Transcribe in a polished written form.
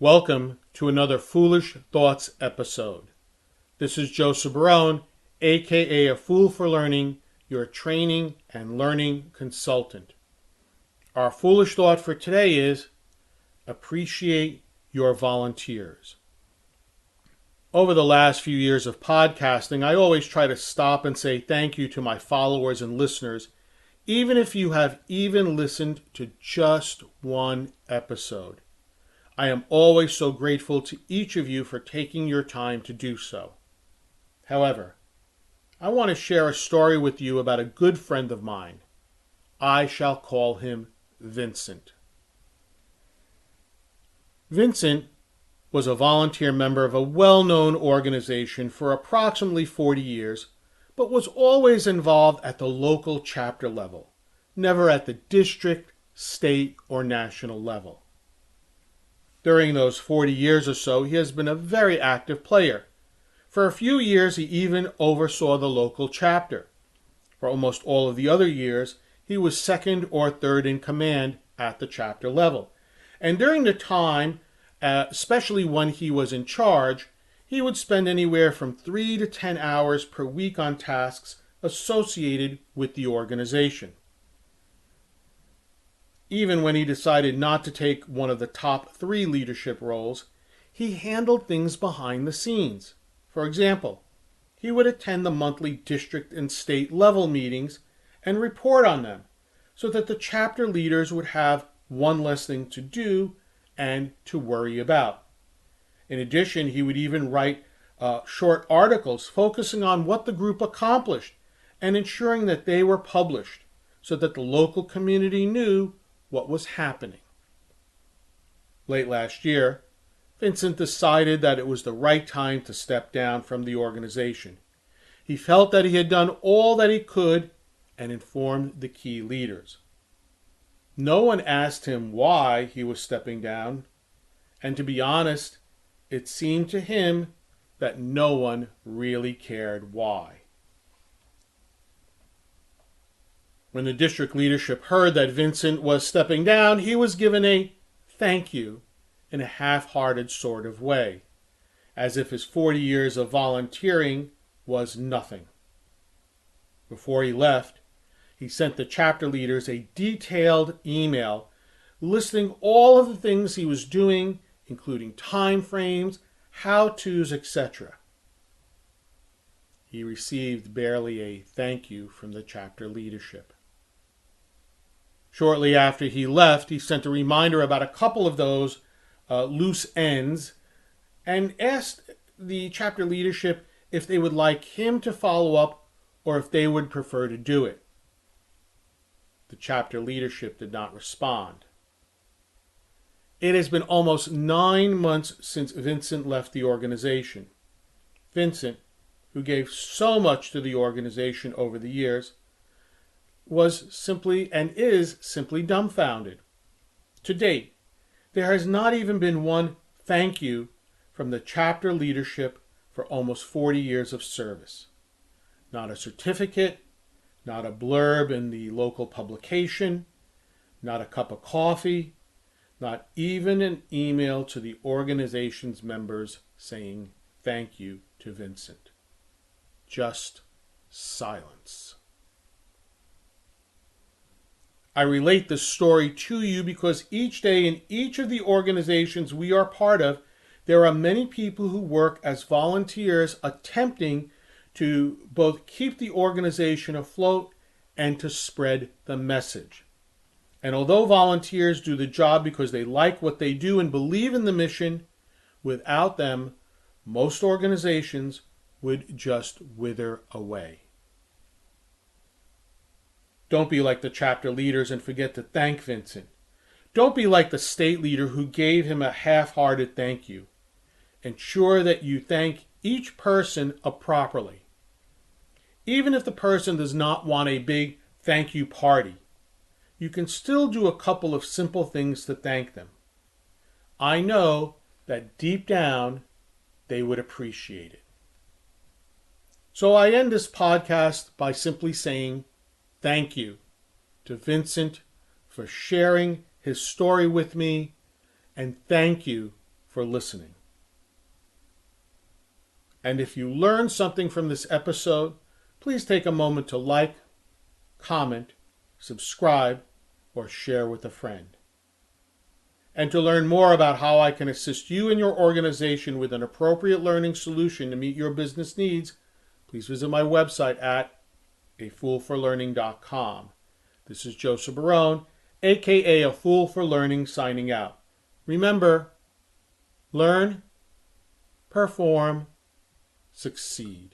Welcome to another Foolish Thoughts episode. This is Joe Cibarone, aka A Fool for Learning, your training and learning consultant. Our foolish thought for today is, appreciate your volunteers. Over the last few years of podcasting, I always try to stop and say thank you to my followers and listeners, even if you have even listened to just one episode. I am always so grateful to each of you for taking your time to do so. However, I want to share a story with you about a good friend of mine. I shall call him Vincent. Vincent was a volunteer member of a well-known organization for approximately 40 years, but was always involved at the local chapter level, never at the district, state, or national level. During those 40 years or so, he has been a very active player. For a few years, he even oversaw the local chapter. For almost all of the other years, he was second or third in command at the chapter level. And during the time, especially when he was in charge, he would spend anywhere from 3 to 10 hours per week on tasks associated with the organization. Even when he decided not to take one of the top 3 leadership roles, he handled things behind the scenes. For example, he would attend the monthly district and state level meetings and report on them, so that the chapter leaders would have one less thing to do and to worry about. In addition, he would even write short articles focusing on what the group accomplished and ensuring that they were published so that the local community knew what was happening. Late last year, Vincent decided that it was the right time to step down from the organization. He felt that he had done all that he could and informed the key leaders. No one asked him why he was stepping down, and to be honest, it seemed to him that no one really cared why. When the district leadership heard that Vincent was stepping down, he was given a thank you in a half-hearted sort of way, as if his 40 years of volunteering was nothing. Before he left, he sent the chapter leaders a detailed email listing all of the things he was doing, including time frames, how-tos, etc. He received barely a thank you from the chapter leadership. Shortly after he left, he sent a reminder about a couple of those loose ends and asked the chapter leadership if they would like him to follow up or if they would prefer to do it. The chapter leadership did not respond. It has been almost 9 months since Vincent left the organization. Vincent, who gave so much to the organization over the years, was simply and is simply dumbfounded. To date, there has not even been one thank you from the chapter leadership for almost 40 years of service. Not a certificate, not a blurb in the local publication, not a cup of coffee, not even an email to the organization's members saying thank you to Vincent. Just silence. I relate this story to you because each day in each of the organizations we are part of, there are many people who work as volunteers attempting to both keep the organization afloat and to spread the message. And although volunteers do the job because they like what they do and believe in the mission, without them, most organizations would just wither away. Don't be like the chapter leaders and forget to thank Vincent. Don't be like the state leader who gave him a half-hearted thank you. Ensure that you thank each person properly. Even if the person does not want a big thank you party, you can still do a couple of simple things to thank them. I know that deep down, they would appreciate it. So I end this podcast by simply saying thank you to Vincent for sharing his story with me, and thank you for listening. And if you learned something from this episode, please take a moment to like, comment, subscribe, or share with a friend. And to learn more about how I can assist you and your organization with an appropriate learning solution to meet your business needs, please visit my website at afoolforlearning.com. This is Joseph Barone, aka A Fool for Learning, signing out. Remember, learn, perform, succeed.